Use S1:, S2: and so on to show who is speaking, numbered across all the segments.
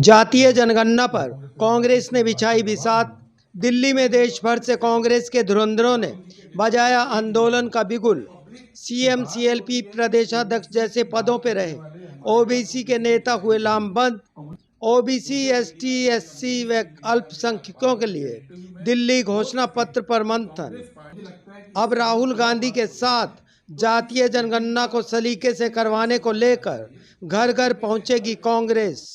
S1: जातीय जनगणना पर कांग्रेस ने बिछाई बिसात। दिल्ली में देश भर से कांग्रेस के धुरंधरों ने बजाया आंदोलन का बिगुल। सीएम सीएलपी प्रदेशाध्यक्ष जैसे पदों पर रहे ओबीसी के नेता हुए लामबंद। ओबीसी एसटी एससी व अल्पसंख्यकों के लिए दिल्ली घोषणा पत्र पर मंथन। अब राहुल गांधी के साथ जातीय जनगणना को सलीके से करवाने को लेकर घर घर पहुंचेगी कांग्रेस।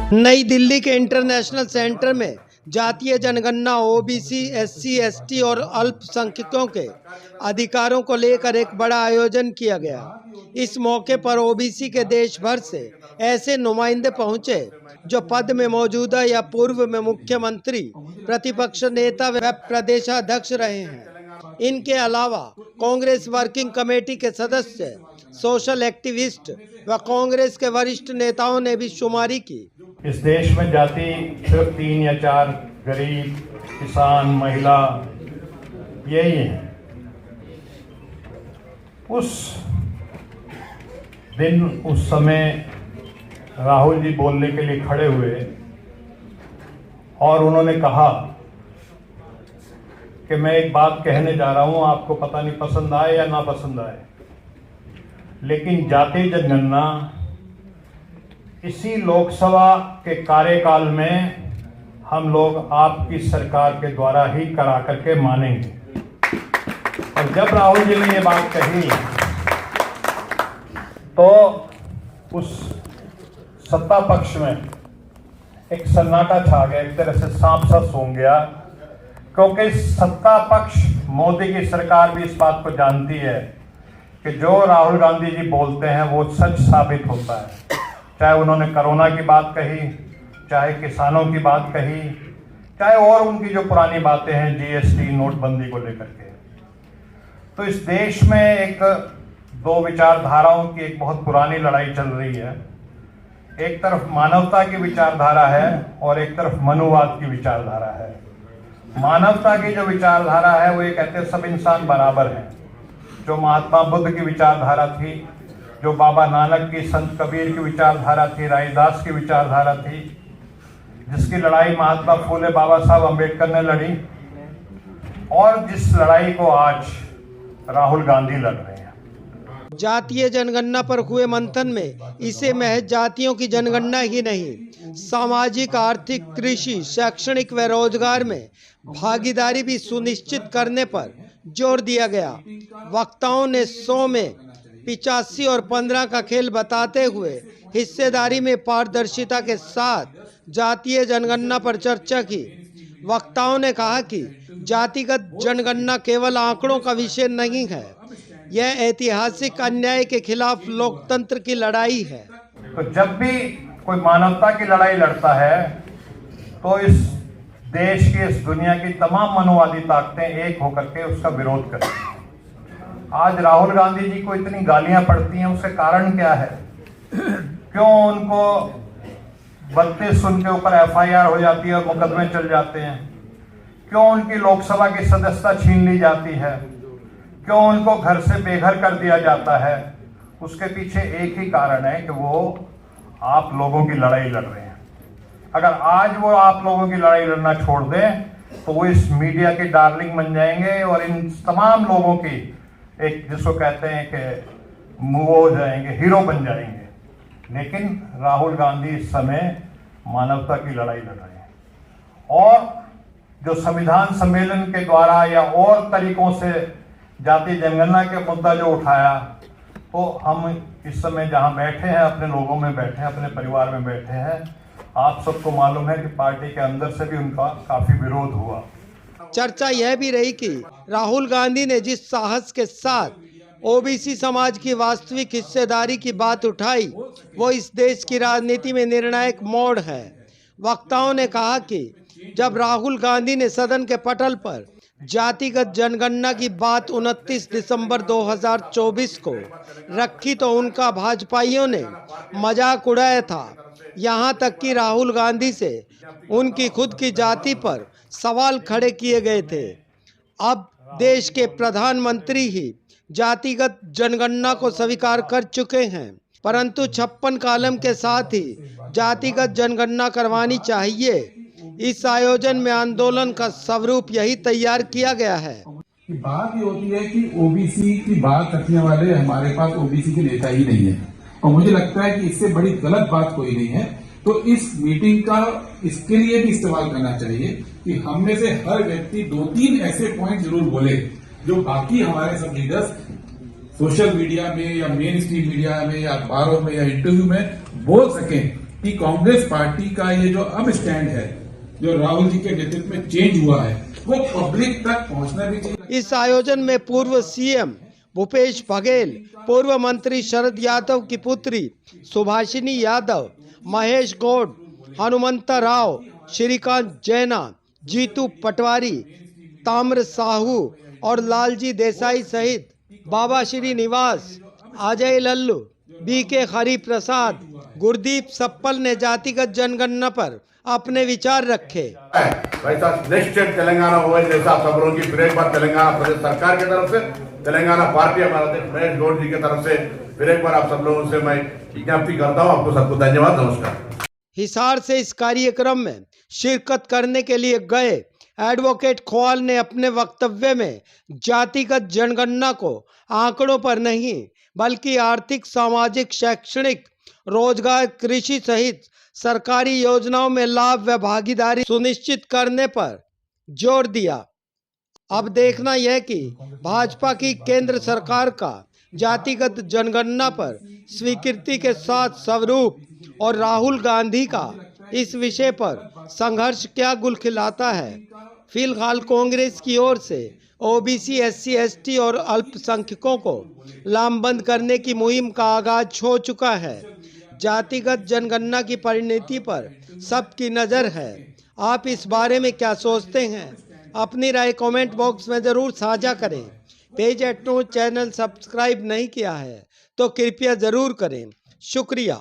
S1: नई दिल्ली के इंटरनेशनल सेंटर में जातीय जनगणना ओबीसी एससी एसटी और अल्पसंख्यकों के अधिकारों को लेकर एक बड़ा आयोजन किया गया। इस मौके पर ओबीसी के देश भर से ऐसे नुमाइंदे पहुंचे जो पद में मौजूदा या पूर्व में मुख्यमंत्री, प्रतिपक्ष नेता व प्रदेशाध्यक्ष रहे हैं। इनके अलावा कांग्रेस वर्किंग कमेटी के सदस्य, सोशल एक्टिविस्ट व कांग्रेस के वरिष्ठ नेताओं ने भी शुमारी की।
S2: इस देश में जाति सिर्फ 3 या 4 गरीब, किसान, महिला यही है। उस दिन उस समय राहुल जी बोलने के लिए खड़े हुए और उन्होंने कहा कि मैं एक बात कहने जा रहा हूं, आपको पता नहीं पसंद आए या ना पसंद आए, लेकिन जातीय जनगणना इसी लोकसभा के कार्यकाल में हम लोग आपकी सरकार के द्वारा ही करा करके मानेंगे। और जब राहुल जी ने ये बात कही तो उस सत्ता पक्ष में एक सन्नाटा छा गया, एक तरह से सांप सा सूंघ गया, क्योंकि सत्ता पक्ष, मोदी की सरकार भी इस बात को जानती है कि जो राहुल गांधी जी बोलते हैं वो सच साबित होता है। चाहे उन्होंने कोरोना की बात कही, चाहे किसानों की बात कही, चाहे और उनकी जो पुरानी बातें हैं जीएसटी, नोटबंदी को लेकर के। तो इस देश में एक दो विचारधाराओं की एक बहुत पुरानी लड़ाई चल रही है। एक तरफ मानवता की विचारधारा है और एक तरफ मनुवाद की विचारधारा है। मानवता की जो विचारधारा है वो ये कहते हैं सब इंसान बराबर हैं, जो महात्मा बुद्ध की विचारधारा थी, जो बाबा नानक की, संत कबीर की विचारधारा थी, रायदास की विचारधारा थी, जिसकी लड़ाई महात्मा फूले बाबा साहब अम्बेडकर ने लड़ी, और जिस लड़ाई को आज राहुल गांधी लड़ रहे हैं।
S1: जातीय जनगणना पर हुए मंथन में इसे महज जातियों की जनगणना ही नहीं, सामाजिक, आर्थिक, कृषि, शैक्षणिक व रोजगार में भागीदारी भी सुनिश्चित करने पर जोर दिया गया। वक्ताओं ने 100 में 85 और 15 का खेल बताते हुए हिस्सेदारी में पारदर्शिता के साथ जातीय जनगणना पर चर्चा की। वक्ताओं ने कहा कि जातिगत जनगणना केवल आंकड़ों का विषय नहीं है, यह ऐतिहासिक अन्याय के खिलाफ लोकतंत्र की लड़ाई है।
S2: तो जब भी कोई मानवता की लड़ाई लड़ता है तो इस देश की, इस दुनिया की तमाम मनुवादी ताकतें एक होकर के उसका विरोध करती हैं। आज राहुल गांधी जी को इतनी गालियां पड़ती हैं, उसका कारण क्या है? क्यों उनको 32 उनके ऊपर एफआईआर हो जाती है और मुकदमे चल जाते हैं? क्यों उनकी लोकसभा की सदस्यता छीन ली जाती है? क्यों उनको घर से बेघर कर दिया जाता है? उसके पीछे एक ही कारण है कि वो आप लोगों की लड़ाई लड़ रहे हैं। अगर आज वो आप लोगों की लड़ाई लड़ना छोड़ दें तो वो इस मीडिया के डार्लिंग बन जाएंगे और इन तमाम लोगों की एक, जिसको कहते हैं कि मूव हो जाएंगे, हीरो बन जाएंगे। लेकिन राहुल गांधी इस समय मानवता की लड़ाई लड़ रहे हैं और जो संविधान सम्मेलन के द्वारा या और तरीकों से जातीय जनगणना के मुद्दा जो उठाया, तो हम इस समय जहां बैठे हैं, अपने लोगों में बैठे हैं, अपने परिवार में बैठे हैं, आप सबको मालूम है कि पार्टी के अंदर से भी उनका काफी विरोध हुआ।
S1: चर्चा यह भी रही कि राहुल गांधी ने जिस साहस के साथ ओबीसी समाज की वास्तविक हिस्सेदारी की बात उठाई, वो इस देश की राजनीति में निर्णायक मोड़ है। वक्ताओं ने कहा कि जब राहुल गांधी ने सदन के पटल पर जातिगत जनगणना की बात 29 दिसंबर 2024 को रखी तो उनका भाजपाइयों ने मजाक उड़ाया था। यहाँ तक कि राहुल गांधी से उनकी खुद की जाति पर सवाल खड़े किए गए थे। अब देश के प्रधानमंत्री ही जातिगत जनगणना को स्वीकार कर चुके हैं, परंतु 56 कॉलम के साथ ही जातिगत जनगणना करवानी चाहिए। इस आयोजन में आंदोलन का स्वरूप यही तैयार किया गया है।
S3: कि बात ये होती है कि ओबीसी की बात रखने वाले हमारे पास ओबीसी के नेता ही नहीं है, और मुझे लगता है कि इससे बड़ी गलत बात कोई नहीं है। तो इस मीटिंग का इसके लिए भी इस्तेमाल करना चाहिए कि हम में से हर व्यक्ति 2-3 ऐसे पॉइंट जरूर बोले जो बाकी हमारे सब लीडर्स सोशल मीडिया में या मेन स्ट्रीम मीडिया में या अखबारों में या इंटरव्यू में बोल सकें कि कांग्रेस पार्टी का ये जो अब स्टैंड है, जो राहुल जी के नेतृत्व में चेंज हुआ है, वो पब्लिक तक पहुंचना भी चाहिए।
S1: इस आयोजन में पूर्व सीएम भूपेश बघेल, पूर्व मंत्री शरद यादव की पुत्री सुभाषिनी यादव, महेश गौड़, हनुमंता राव, श्रीकांत जैना, जीतू पटवारी, ताम्र साहू और लालजी देसाई सहित बाबा श्री निवास, अजय लल्लू, बीके हरि प्रसाद, गुरदीप सप्पल ने जातिगत जनगणना पर अपने विचार रखे।
S4: वैसा नेक्स्ट तेलंगाना हुआ जैसा आप सब लोगों की फिर एक बार तेलंगाना प्रदेश सरकार की तरफ से, तेलंगाना पार्टी हमारा महेश गौड़ जी की तरफ से फिर एक बार आप सब लोगों से मैं विज्ञप्ति करता हूँ। आपको सबको धन्यवाद, नमस्कार।
S1: हिसार से इस कार्यक्रम में शिरकत करने के लिए गए एडवोकेट खोवाल ने अपने वक्तव्य में जातिगत जनगणना को आंकड़ों पर नहीं बल्कि आर्थिक, सामाजिक, शैक्षणिक, रोजगार, कृषि सहित सरकारी योजनाओं में लाभ व भागीदारी सुनिश्चित करने पर जोर दिया। अब देखना यह कि भाजपा की केंद्र सरकार का जातिगत जनगणना पर स्वीकृति के साथ स्वरूप और राहुल गांधी का इस विषय पर संघर्ष क्या गुल खिलाता है। फिलहाल कांग्रेस की ओर से ओबीसी, एससी, एसटी और अल्पसंख्यकों को लामबंद करने की मुहिम का आगाज हो चुका है। जातिगत जनगणना की परिणति पर सबकी नज़र है। आप इस बारे में क्या सोचते हैं? अपनी राय कमेंट बॉक्स में ज़रूर साझा करें। पेज @ चैनल सब्सक्राइब नहीं किया है तो कृपया ज़रूर करें। शुक्रिया।